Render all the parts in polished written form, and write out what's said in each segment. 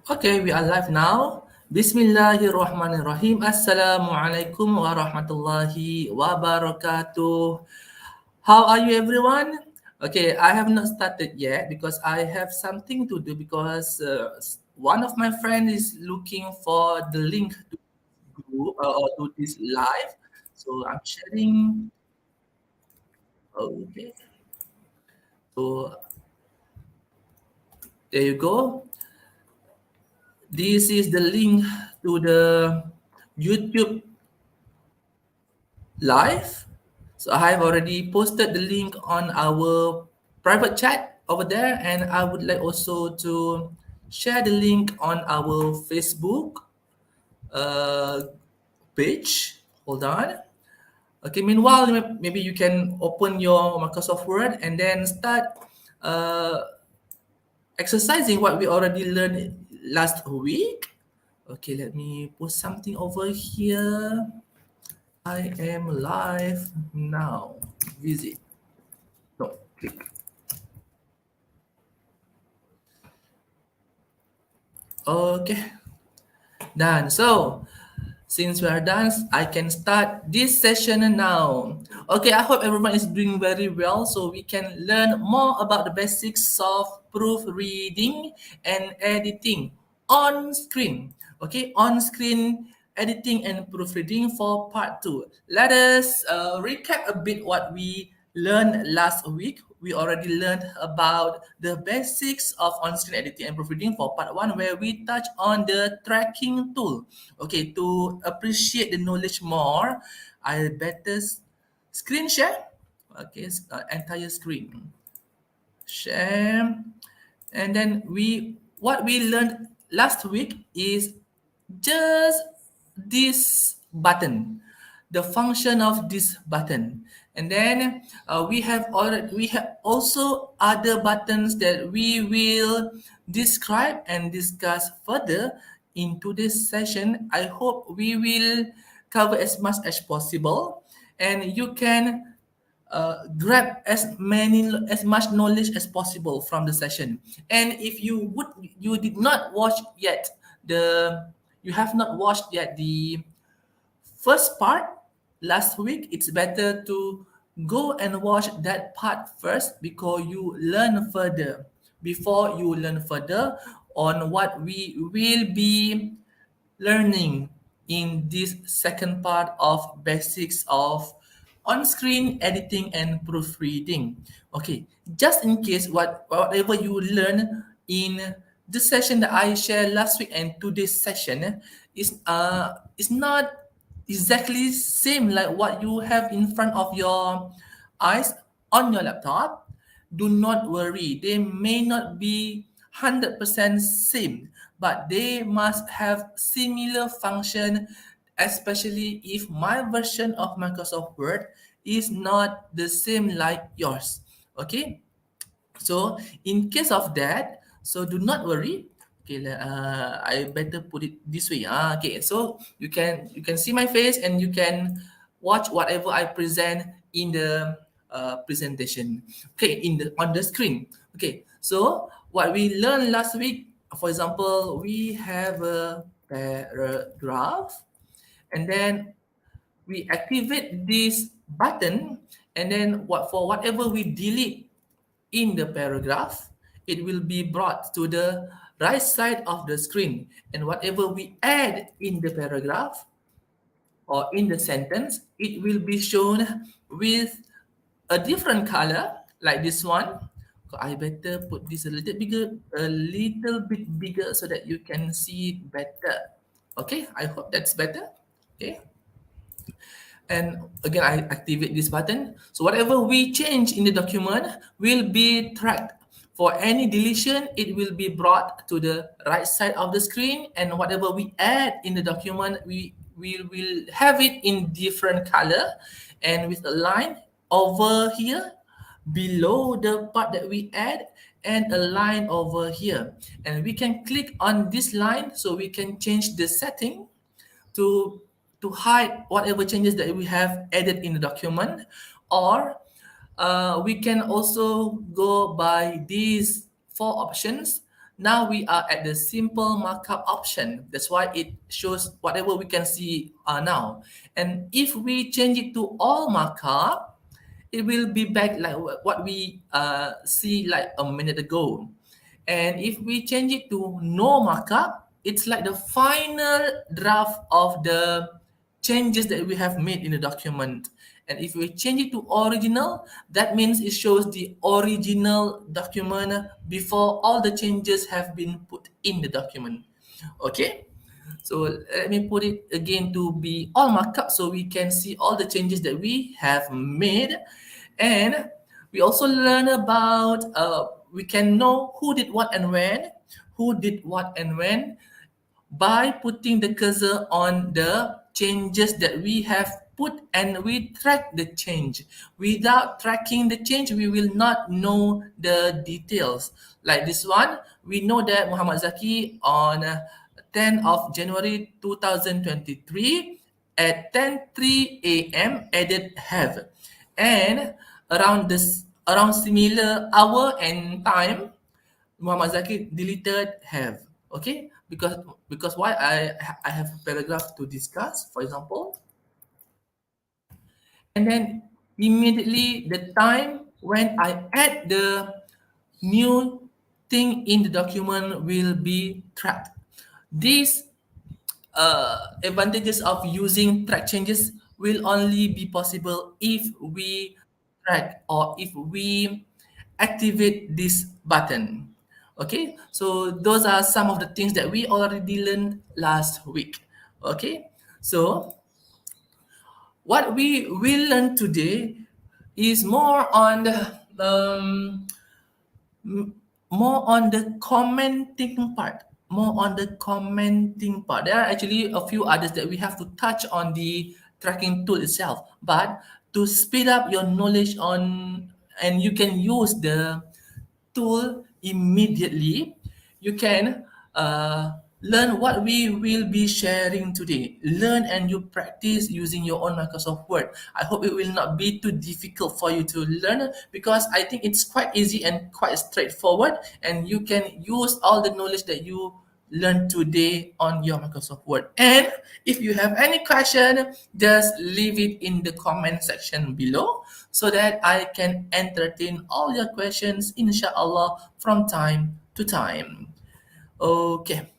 Okay, we are live now. Bismillahirrahmanirrahim. Assalamualaikum warahmatullahi wabarakatuh. How are you, everyone? Okay, I have not started yet because I have something to do because one of my friends is looking for the link to group or to this live. So I'm sharing. Okay, so there you go. This is the link to the YouTube live. So I have already posted the link on our private chat over there, and I would like also to share the link on our Facebook uh, page. Hold on. Okay, meanwhile, maybe you can open your Microsoft Word and then start uh, exercising what we already learned last week. Okay, let me post something over here. I am live now. Visit. No, click. Okay, done. So, since we are done, I can start this session now. Okay, I hope everyone is doing very well so we can learn more about the basics of proofreading and editing on screen. Okay, on screen editing and proofreading for part 2. Let us recap a bit what we learned last week. We already learned about the basics of on-screen editing and proofreading for part 1 where we touch on the tracking tool. Okay, to appreciate the knowledge more, I better screen share. Okay, entire screen. Share. And then what we learned last week is just this button, the function of this button. And then we have also other buttons that we will describe and discuss further in today's session. I hope we will cover as much as possible, and you can grab as much knowledge as possible from the session. And if you did not watch yet the you have not watched yet the first part last week, it's better to go and watch that part first because you learn further before you learn further on what we will be learning in this second part of basics of on-screen editing and proofreading. Okay, just in case whatever you learn in the session that I shared last week and today's session is not exactly same like what you have in front of your eyes on your laptop. Do not worry, they may not be 100% same, but they must have similar function, especially if my version of Microsoft Word is not the same like yours. Okay, so in case of that, so do not worry. Okay, I better put it this way. Okay, so you can see my face and you can watch whatever I present in the presentation. Okay, on the screen. Okay, so what we learned last week, for example, we have a paragraph, and then we activate this button, and then whatever we delete in the paragraph, it will be brought to the right side of the screen. And whatever we add in the paragraph or in the sentence, it will be shown with a different color like this one. So I better put this a little bit bigger so that you can see it better. Okay, I hope that's better. Okay. And again, I activate this button. So whatever we change in the document will be tracked. For any deletion, it will be brought to the right side of the screen, and whatever we add in the document, we will have it in different color and with a line over here below the part that we add and a line over here. And we can click on this line so we can change the setting to hide whatever changes that we have added in the document, or we can also go by these four options now we are at the simple markup option. That's why it shows whatever we can see now. And if we change it to all markup, it will be back like what we see like a minute ago. And if we change it to no markup, it's like the final draft of the changes that we have made in the document. And if we change it to original, that means it shows the original document before all the changes have been put in the document. Okay? So let me put it again to be all markup so we can see all the changes that we have made. And we also learn about, we can know who did what and when, who did what and when, by putting the cursor on the changes that we have put, and we track the change. Without tracking the change, we will not know the details. Like this one, we know that Muhammad Zaki on 10th of January 2023 at 10:03 a.m. added have. And around similar hour and time, Muhammad Zaki deleted have. Okay, because why I have a paragraph to discuss, for example, and then immediately the time when I add the new thing in the document will be tracked. These advantages of using track changes will only be possible if we track or if we activate this button. Okay, so those are some of the things that we already learned last week. Okay, so what we will learn today is more on the commenting part. More on the commenting part. There are actually a few others that we have to touch on the tracking tool itself. But to speed up your knowledge on, and you can use the tool immediately, you can learn what we will be sharing today. Learn and you practice using your own Microsoft Word. I hope it will not be too difficult for you to learn, because I think it's quite easy and quite straightforward, and you can use all the knowledge that you learn today on your Microsoft Word. And if you have any question, just leave it in the comment section below so that I can entertain all your questions, inshallah, from time to time. Okay.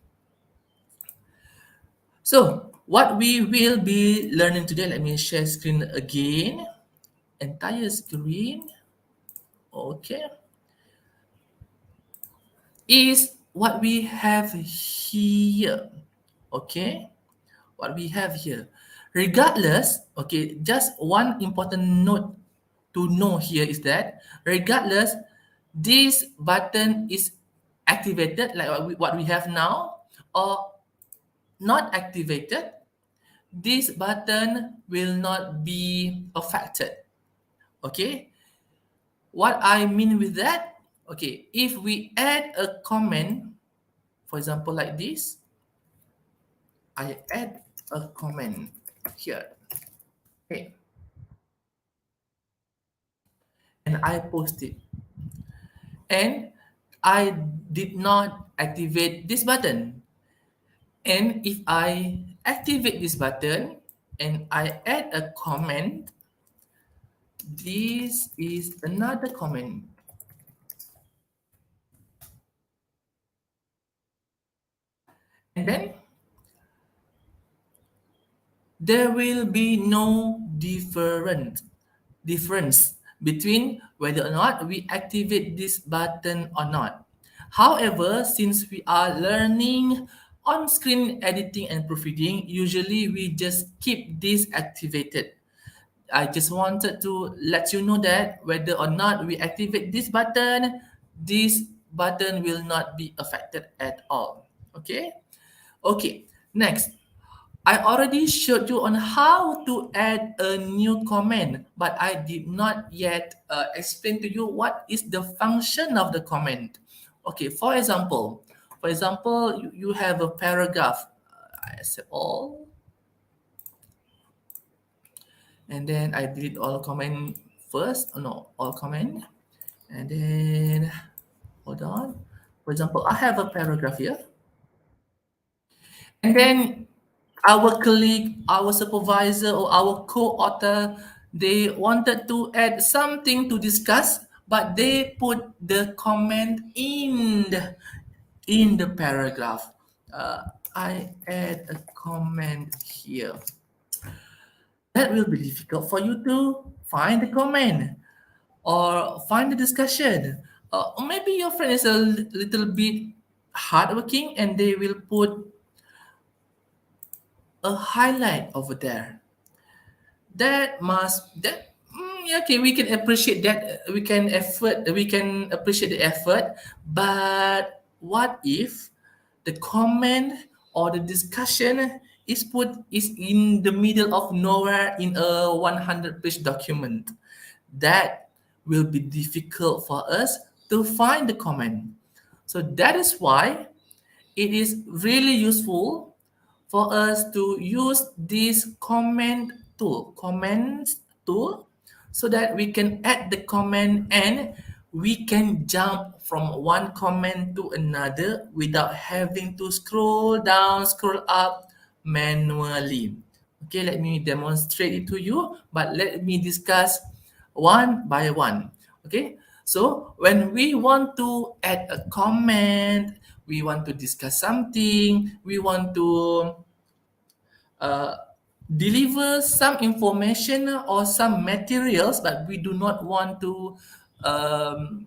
So what we will be learning today, let me share screen again. Entire screen. Okay. Is what we have here. Okay. What we have here. Regardless, okay, just one important note to know here is that regardless, this button is activated like what we have now or not activated, this button will not be affected. Okay, what I mean with that, okay, if we add a comment, for example like this, I add a comment here, okay, and I post it, and I did not activate this button. And if I activate this button and I add a comment, this is another comment. And then there will be no difference between whether or not we activate this button or not. However, since we are learning on-screen editing and proofreading, usually we just keep this activated. I just wanted to let you know that whether or not we activate this button will not be affected at all. Okay? Okay, next. I already showed you on how to add a new comment, but I did not yet explain to you what is the function of the comment. Okay, for example, you have a paragraph. I accept all, and then I delete all comment first. Oh, no, all comment, and then hold on. For example, I have a paragraph here, and then our colleague, our supervisor, or our co-author, they wanted to add something to discuss, but they put the comment in the paragraph. Uh, I add a comment here. That will be difficult for you to find the comment or find the discussion. Or maybe your friend is a little bit hardworking and they will put a highlight over there. Yeah, okay, we can appreciate that, we can appreciate the effort, but what if the comment or the discussion is in the middle of nowhere in a 100-page document? That will be difficult for us to find the comment. So that is why it is really useful for us to use this comments tool, so that we can add the comment and we can jump from one comment to another without having to scroll down, scroll up manually. Okay, let me demonstrate it to you, but let me discuss one by one. Okay, so when we want to add a comment, we want to discuss something, we want to uh, deliver some information or some materials, but we do not want to um,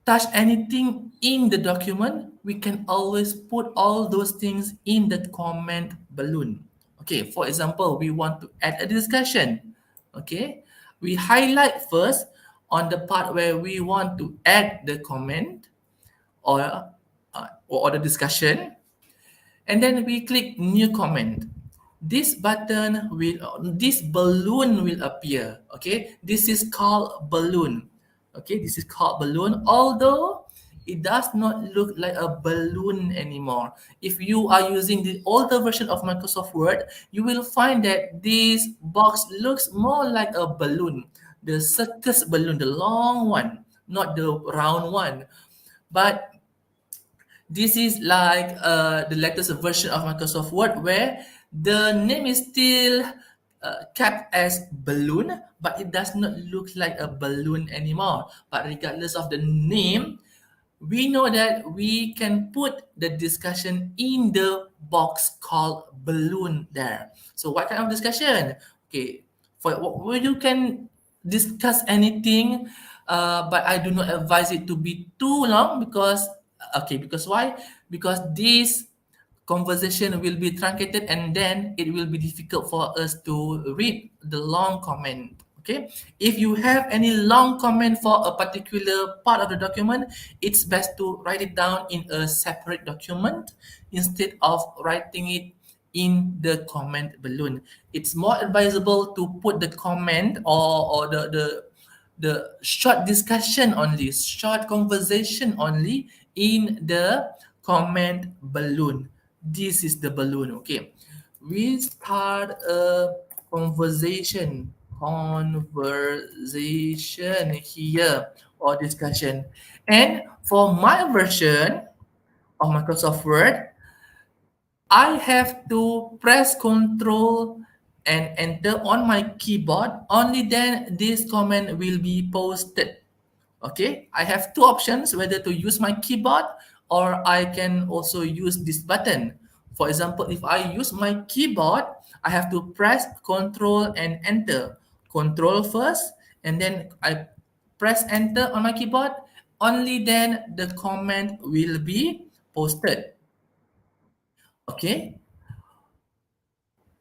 touch anything in the document, we can always put all those things in the comment balloon. Okay, for example, we want to add a discussion. Okay, we highlight first on the part where we want to add the comment or or the discussion, and then we click new comment. This balloon will appear. Okay, this is called balloon. Okay, this is called balloon, although it does not look like a balloon anymore. If you are using the older version of Microsoft Word, you will find that this box looks more like a balloon, the circus balloon, the long one, not the round one. But this is like the latest version of Microsoft Word, where the name is still kept as balloon, but it does not look like a balloon anymore. But regardless of the name, we know that we can put the discussion in the box called balloon there. So what kind of discussion? Okay, for where you can discuss anything, but I do not advise it to be too long, because because why? Because this conversation will be truncated and then it will be difficult for us to read the long comment. Okay, if you have any long comment for a particular part of the document, it's best to write it down in a separate document instead of writing it in the comment balloon. It's more advisable to put the comment or the short discussion only, short conversation only in the comment balloon. This is the balloon. Okay, we start a conversation here, or discussion. And for my version of Microsoft Word, I have to press Control and enter on my keyboard. Only then this comment will be posted. Okay, I have two options, whether to use my keyboard or I can also use this button. For example, if I use my keyboard, I have to press Control and enter. Control first, and then I press enter on my keyboard. Only then the comment will be posted. Okay,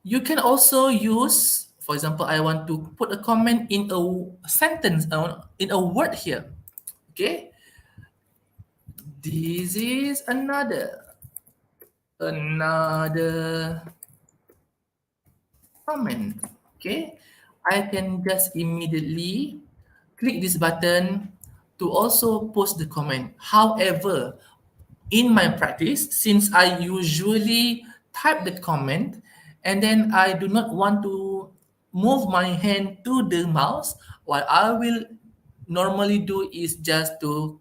you can also use, for example, I want to put a comment in a sentence, in a word here. Okay, this is another comment. Okay, I can just immediately click this button to also post the comment. However, in my practice, since I usually type the comment and then I do not want to move my hand to the mouse, what I will normally do is just to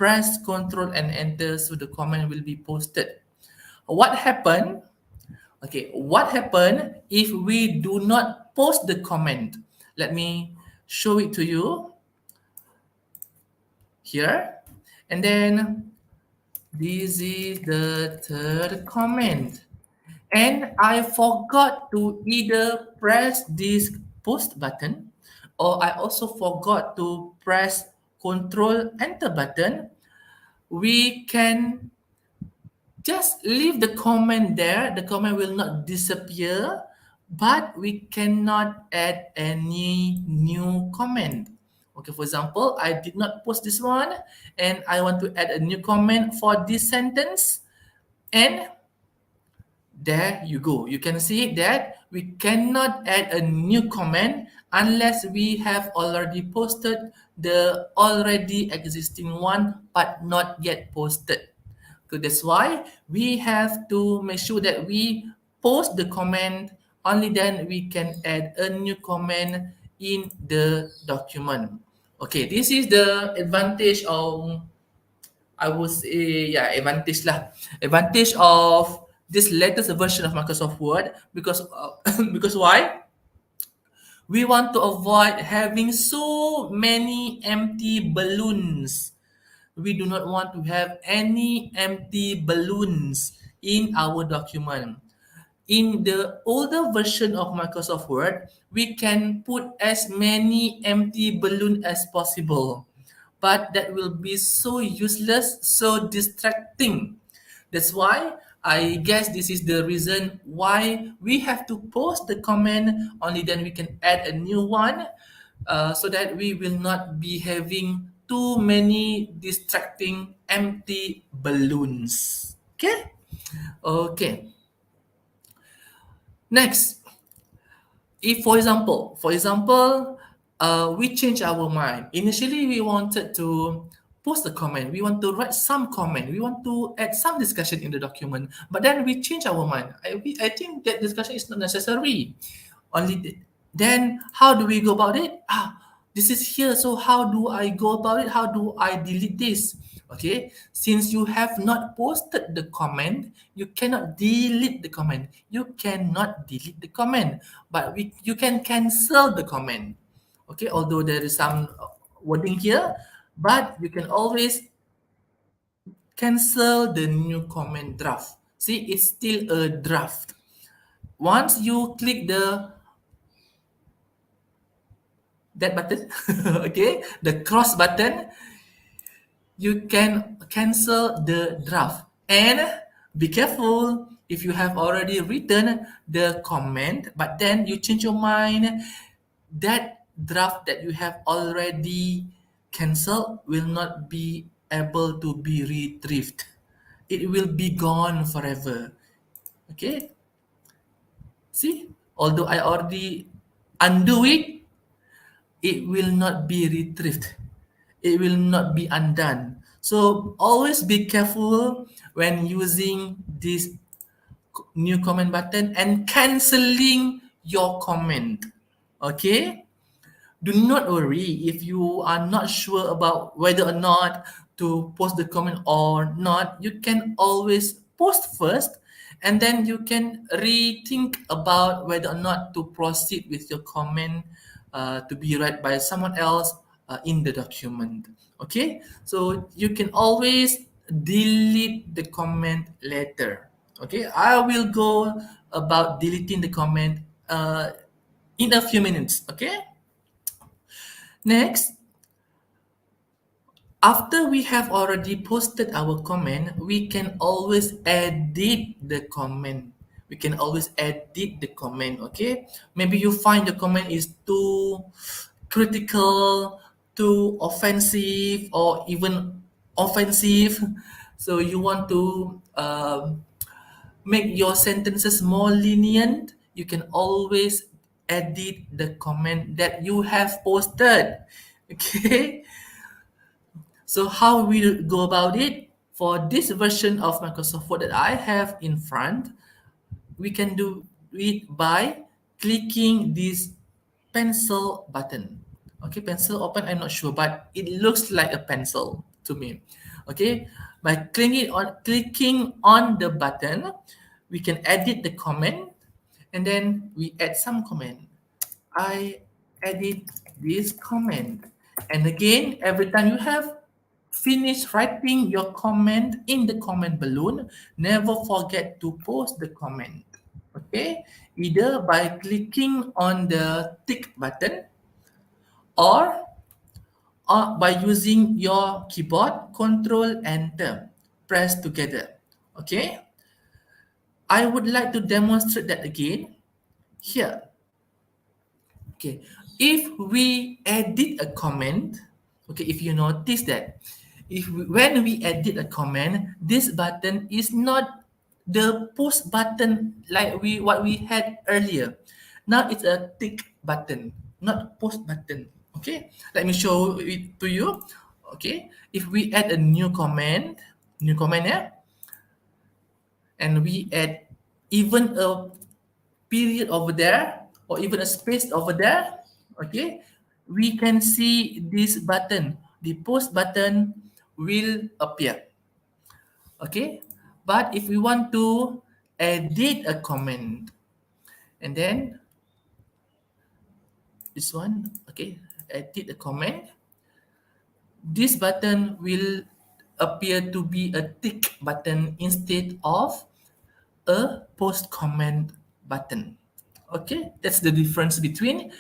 press Control and Enter so the comment will be posted. What happened? Okay, what happened if we do not post the comment? Let me show it to you here. And then this is the third comment. And I forgot to either press this post button or I also forgot to press Control Enter button. We can just leave the comment there. The comment will not disappear, but we cannot add any new comment. Okay, for example, I did not post this one and I want to add a new comment for this sentence. And there you go. You can see that we cannot add a new comment unless we have already posted the already existing one but not yet posted. So that's why we have to make sure that we post the comment, only then we can add a new comment in the document. Okay, this is the advantage of, I would say, yeah, advantage lah. Advantage of this latest version of Microsoft Word because because why? We want to avoid having so many empty balloons. We do not want to have any empty balloons in our document. In the older version of Microsoft Word, we can put as many empty balloon as possible. But that will be so useless, so distracting. That's why I guess this is the reason why we have to post the comment, only then we can add a new one so that we will not be having too many distracting empty balloons. Okay? Okay. Next, if for example, we change our mind. Initially we wanted to post a comment, we want to write some comment, we want to add some discussion in the document, but then we change our mind. I think that discussion is not necessary. Then how do we go about it? This is here, so how do I go about it? How do I delete this? Okay, since you have not posted the comment, you cannot delete the comment. You cannot delete the comment, but you can cancel the comment. Okay, although there is some wording here, but you can always cancel the new comment draft. See, it's still a draft. Once you click that button, okay, the cross button, you can cancel the draft. And be careful if you have already written the comment, but then you change your mind, that draft that you have already canceled will not be able to be retrieved. It will be gone forever. Okay, see, although I already undo it, it will not be retrieved. It will not be undone. So always be careful when using this new comment button and canceling your comment. Okay? Do not worry if you are not sure about whether or not to post the comment or not. You can always post first and then you can rethink about whether or not to proceed with your comment to be read by someone else in the document. Okay, so you can always delete the comment later. Okay, I will go about deleting the comment in a few minutes. Okay, next, after we have already posted our comment, we can always edit the comment. We can always edit the comment, okay? Maybe you find the comment is too critical, too offensive, or even offensive. So you want to make your sentences more lenient. You can always edit the comment that you have posted, okay? So how we'll go about it? For this version of Microsoft Word that I have in front, we can do it by clicking this pencil button. Okay, pencil open, I'm not sure, but it looks like a pencil. to me. Okay, by clicking on the button, we can edit the comment, and then we add some comment. I edit this comment. And again, every time you have finished writing your comment in the comment balloon, never forget to post the comment. Okay? Either by clicking on the tick button, or by using your keyboard, Control Enter, press together. Okay? I would like to demonstrate that again here. Okay, if we edit a comment, okay, if you notice that, when we edit a comment, this button is not the post button like what we had earlier. Now it's a tick button, not post button. Okay, let me show it to you. Okay, if we add a new comment, yeah, and we add even a period over there, or even a space over there, okay, we can see this button, the post button will appear. Okay, but if we want to edit a comment, and then this one, okay, edit a comment, this button will appear to be a tick button instead of a post comment button. Okay, that's the difference between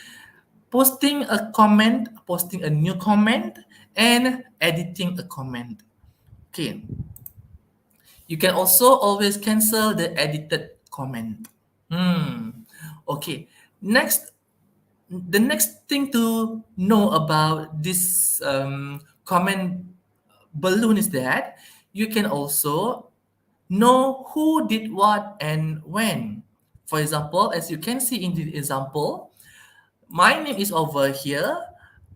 posting a new comment, and editing a comment. Okay, you can also always cancel the edited comment. Okay, next, the next thing to know about this comment balloon is that you can also know who did what and when. For example, as you can see in the example, my name is over here,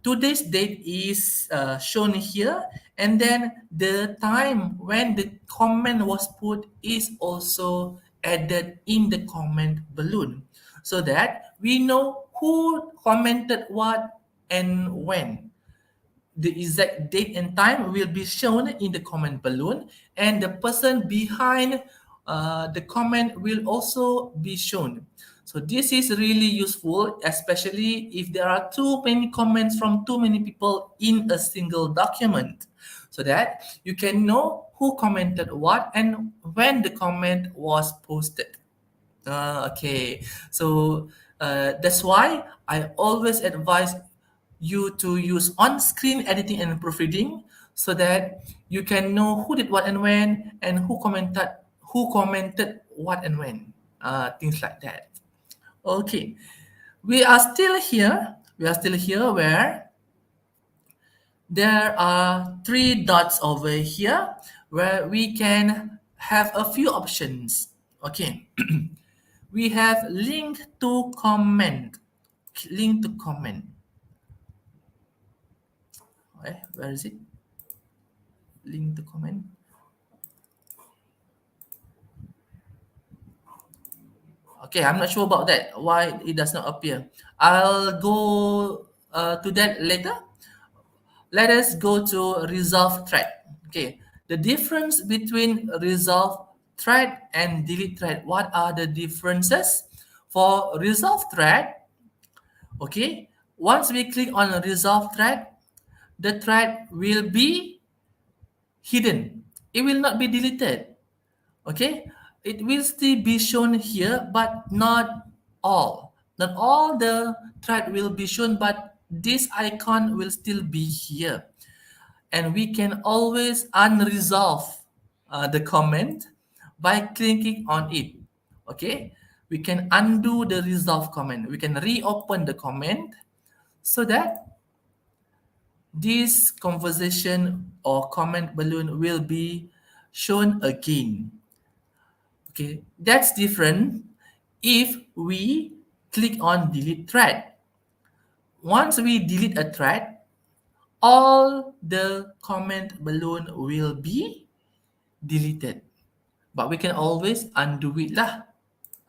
today's date is shown here, and then the time when the comment was put is also added in the comment balloon, so that we know who commented what and when. The exact date and time will be shown in the comment balloon, and the person behind the comment will also be shown. So this is really useful, especially if there are too many comments from too many people in a single document, so that you can know who commented what and when the comment was posted. Okay, so that's why I always advise you to use on-screen editing and proofreading, so that you can know who did what and when, and who commented what and when, things like that. Okay, we are still here. We are still here where there are three dots over here, where we can have a few options. Okay. We have link to comment. Link to comment. Okay, where is it? Link to comment. Okay, I'm not sure about that. Why it does not appear. I'll go to that later. Let us go to resolve thread. Okay, the difference between resolve thread and delete thread. What are the differences? For resolve thread, okay, once we click on resolve thread, the thread will be hidden. It will not be deleted. Okay, it will still be shown here, but not all. Not all the thread will be shown, but this icon will still be here. And we can always unresolve the comment by clicking on it. Okay, we can undo the resolve comment. We can reopen the comment, so that this conversation or comment balloon will be shown again. Okay, that's different if we click on delete thread. Once we delete a thread, all the comment balloon will be deleted. But we can always undo it lah.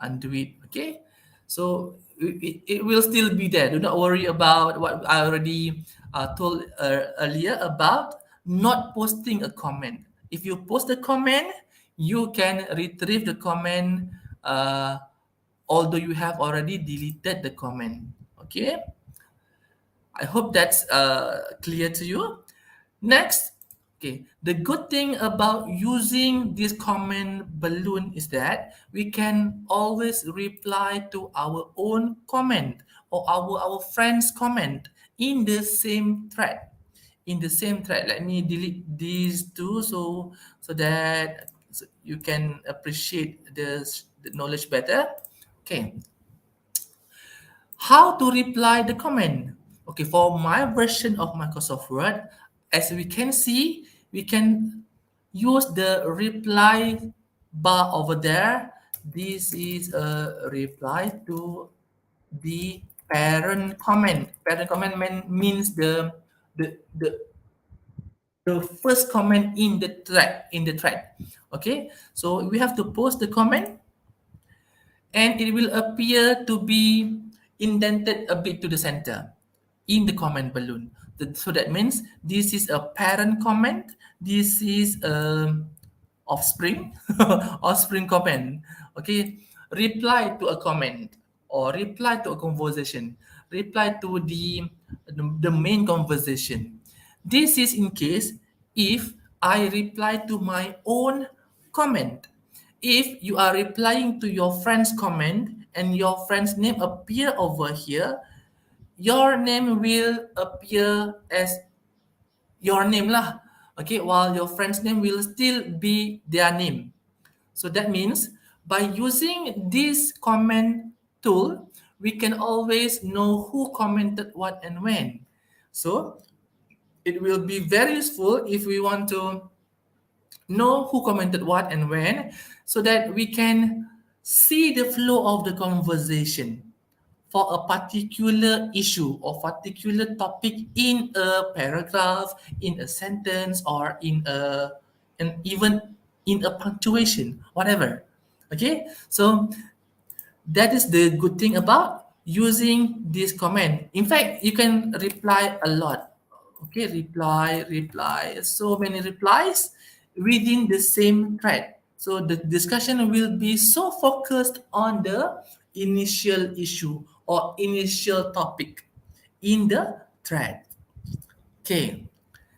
Undo it, okay? So it will still be there. Do not worry about what I already told earlier about not posting a comment. If you post a comment, you can retrieve the comment, uh, although you have already deleted the comment. Okay, I hope that's clear to you. Next, okay, the good thing about using this comment balloon is that we can always reply to our own comment or our friend's comment in the same thread. In the same thread, let me delete these two so that you can appreciate the knowledge better. Okay, how to reply the comment. Okay, for my version of Microsoft Word, as we can see, we can use the reply bar over there. This is a reply to the parent comment. Parent comment means the the the first comment in the thread. Okay, so we have to post the comment, and it will appear to be indented a bit to the center in the comment balloon. So that means this is a parent comment, this is offspring, offspring comment. Okay, reply to a comment or reply to a conversation, reply to the main conversation. This is in case if I reply to my own comment. If you are replying to your friend's comment and your friend's name appear over here, your name will appear as your name lah. Okay, while your friend's name will still be their name. So that means by using this comment tool, we can always know who commented what and when. So it will be very useful if we want to know who commented what and when, so that we can see the flow of the conversation for a particular issue or particular topic in a paragraph, in a sentence, or in a and even in a punctuation, whatever. Okay, so that is the good thing about using this command. In fact, you can reply a lot. Okay, reply, so many replies within the same thread. So the discussion will be so focused on the initial issue or initial topic in the thread. Okay,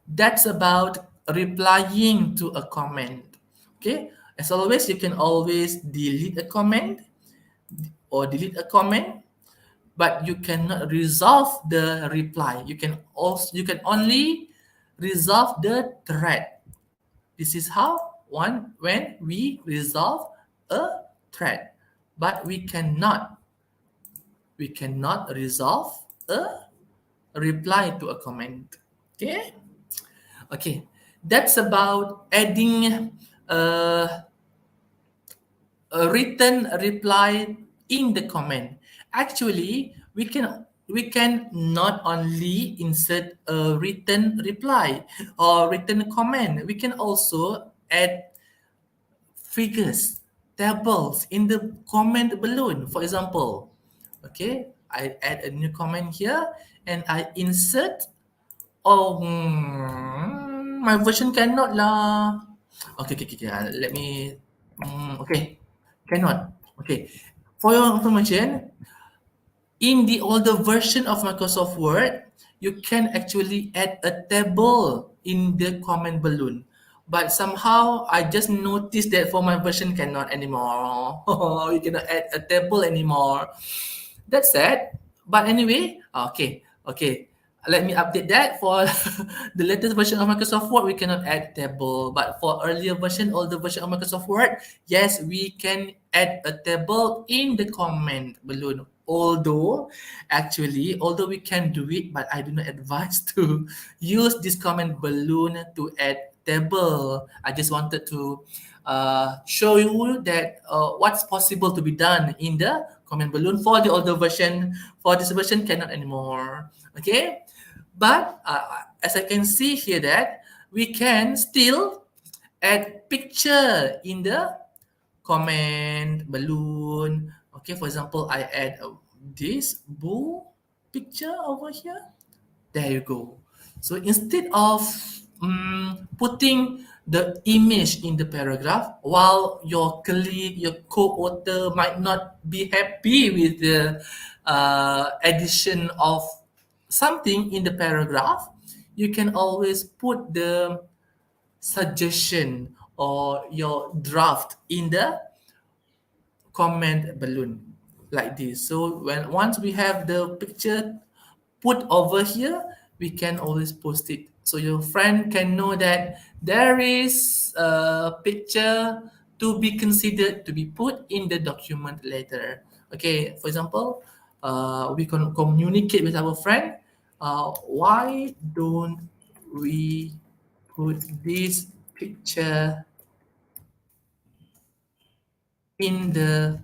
that's about replying to a comment. Okay, as always, you can always delete a comment or delete a comment, but you cannot resolve the reply. You can only resolve the thread. This is how when we resolve a thread, but we cannot resolve a reply to a comment. Okay, okay, that's about adding uh, a written reply in the comment. Actually, we can not only insert a written reply or written comment, we can also add figures, tables in the comment balloon. For example, okay, I add a new comment here and I insert. Oh, my version cannot lah. Okay. Let me. Okay, cannot. Okay, for your information, in the older version of Microsoft Word, you can actually add a table in the comment balloon. But somehow I just noticed that for my version cannot anymore. You cannot add a table anymore. That's sad. But anyway, okay. Let me update that for the latest version of Microsoft Word. We cannot add table, but for earlier version, older version of Microsoft Word, yes, we can add a table in the comment balloon. Although we can do it, but I do not advise to use this comment balloon to add table. I just wanted to show you that what's possible to be done in the comment balloon for the older version. For this version, cannot anymore. Okay, but as I can see here that we can still add picture in the comment balloon. Okay, for example, I add this bull picture over here. There you go. So instead of putting the image in the paragraph, while your colleague, your co-author might not be happy with the addition of something in the paragraph, you can always put the suggestion or your draft in the comment balloon like this. So when once we have the picture put over here, we can always post it. So your friend can know that there is a picture to be considered to be put in the document later. Okay, for example, we can communicate with our friend. Why don't we put this picture in the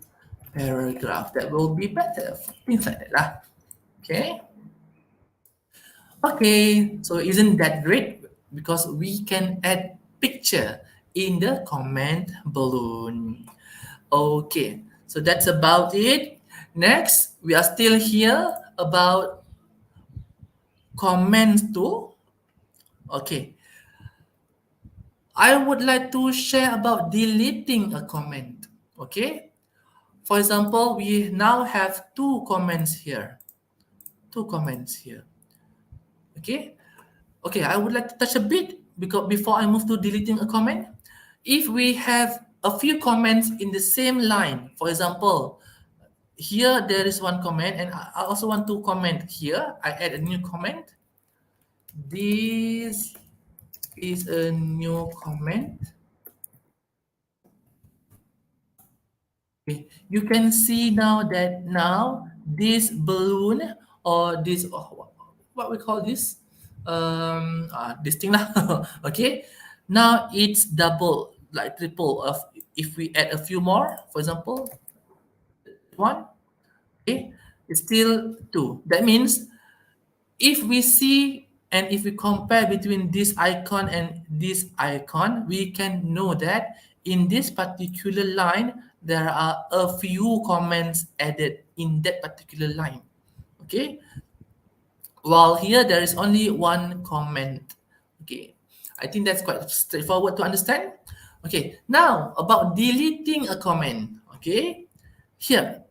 paragraph? That will be better. Things like that lah. Okay. Okay. So isn't that great? Because we can add picture in the comment balloon. Okay. So that's about it. Next, we are still here about comments too. Okay. I would like to share about deleting a comment. Okay. For example, we now have two comments here. Two comments here. Okay. Okay, I would like to touch a bit because before I move to deleting a comment, if we have a few comments in the same line, for example, here there is one comment and I also want to comment here. I add a new comment. This is a new comment. Okay. You can see now that now this balloon or this what we call this this thing lah. Okay, now it's double like triple of if we add a few more, for example, one. Okay, it's still two. That means if we see and if we compare between this icon and this icon, we can know that in this particular line, there are a few comments added in that particular line. Okay, while here there is only one comment. Okay, I think that's quite straightforward to understand. Okay, now about deleting a comment. Okay, here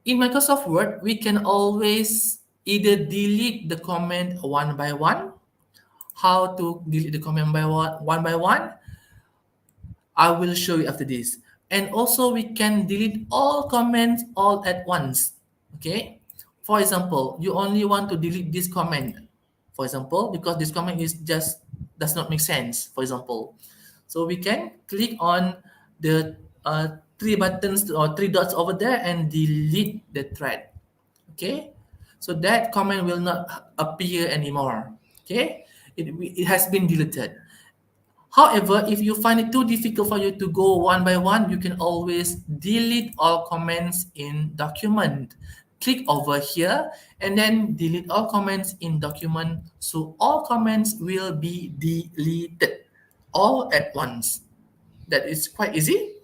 in Microsoft Word, we can always either delete the comment one by one. How to delete the comment by one by one? I will show you after this. And also we can delete all comments all at once. Okay. For example, you only want to delete this comment. For example, because this comment is just does not make sense. For example, so we can click on the three buttons or three dots over there and delete the thread. Okay, so that comment will not appear anymore. Okay, it has been deleted. However, if you find it too difficult for you to go one by one, you can always delete all comments in document. Click over here and then delete all comments in document. So all comments will be deleted all at once. That is quite easy.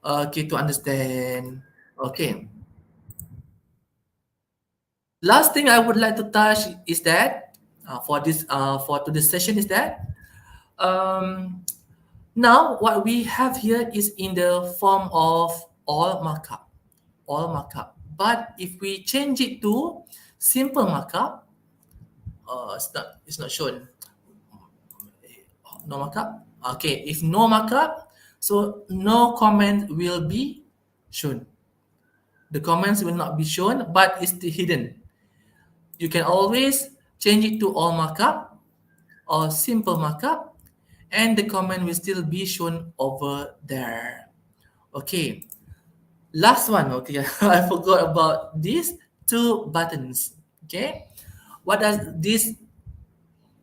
Okay, to understand. Okay. Last thing I would like to touch is that for today's session is that um, now what we have here is in the form of all markup. But if we change it to simple markup, it's not shown. No markup. Okay, if no markup, so no comment will be shown. The comments will not be shown, but it's still hidden. You can always change it to all markup or simple markup, and the comment will still be shown over there. Okay, last one. Okay, I forgot about these two buttons. Okay, what does this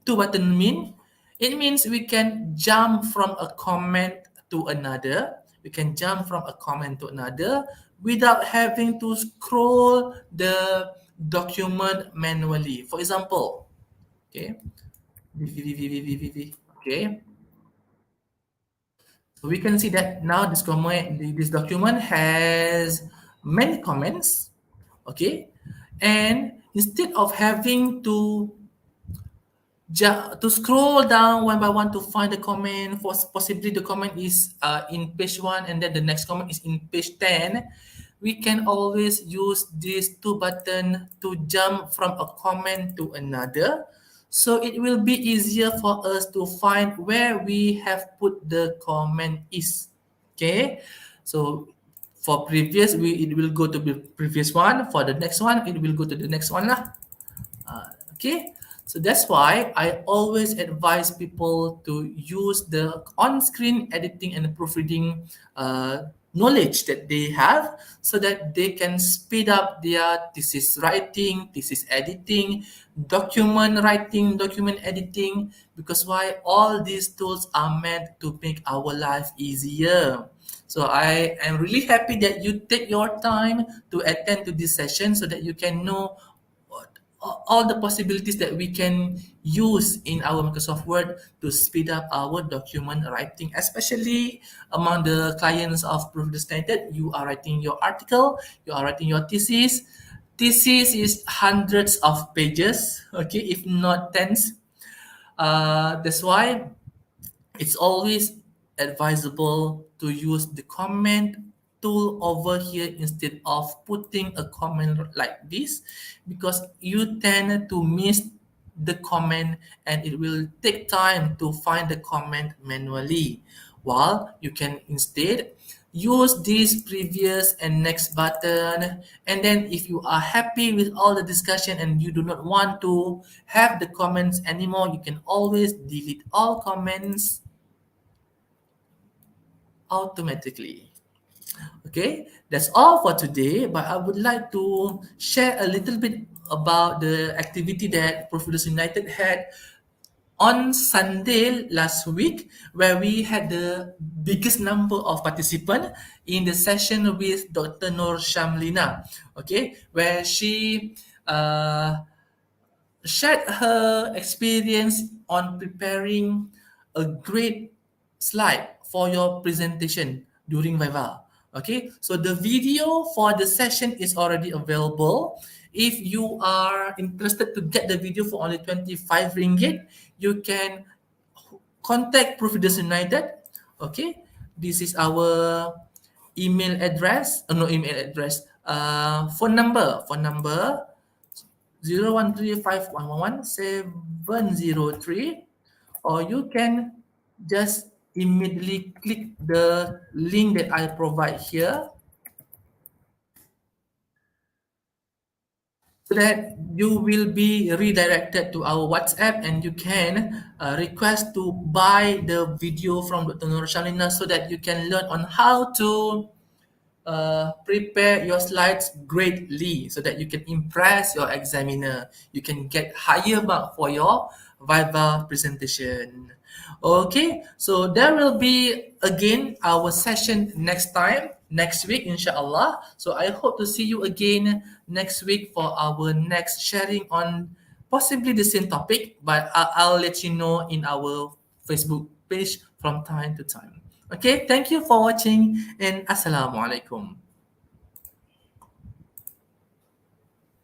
two button mean? It means we can jump from a comment to another. We can jump from a comment to another without having to scroll the document manually. For example, okay, okay. So we can see that now this document has many comments, okay, and instead of having to to scroll down one by one to find the comment. For possibly the comment is in page 1 and then the next comment is in page 10, we can always use these two button to jump from a comment to another, so it will be easier for us to find where we have put the comment is. Okay, so for previous, it will go to the previous one. For the next one, it will go to the next one lah. Okay, so that's why I always advise people to use the on-screen editing and proofreading knowledge that they have, so that they can speed up their thesis writing, thesis editing, document writing, document editing, because why all these tools are meant to make our life easier. So I am really happy that you take your time to attend to this session so that you can know all the possibilities that we can use in our Microsoft Word to speed up our document writing, especially among the clients of Proofreading United. You are writing your article, you are writing your thesis. Thesis is hundreds of pages, okay, if not tens. That's why it's always advisable to use the comment tool over here instead of putting a comment like this, because you tend to miss the comment and it will take time to find the comment manually, while you can instead use this previous and next button. And then if you are happy with all the discussion and you do not want to have the comments anymore, you can always delete all comments automatically. Okay, that's all for today. But I would like to share a little bit about the activity that Proofreaders United had on Sunday last week, where we had the biggest number of participants in the session with Dr. Nur Shamlina. Okay, where she shared her experience on preparing a great slide for your presentation during Viva. Okay, so the video for the session is already available. If you are interested to get the video for only 25 ringgit, you can contact Proofreaders United. Okay, this is our email address, no email address, phone number 0135111703, or you can just immediately click the link that I provide here, so that you will be redirected to our WhatsApp and you can request to buy the video from Dr. Nur Shalina, so that you can learn on how to prepare your slides greatly, so that you can impress your examiner. You can get higher mark for your Viva presentation. Okay, so there will be again our session next time, next week, inshallah. So I hope to see you again next week for our next sharing on possibly the same topic, but I'll let you know in our Facebook page from time to time. Okay, thank you for watching and Assalamualaikum.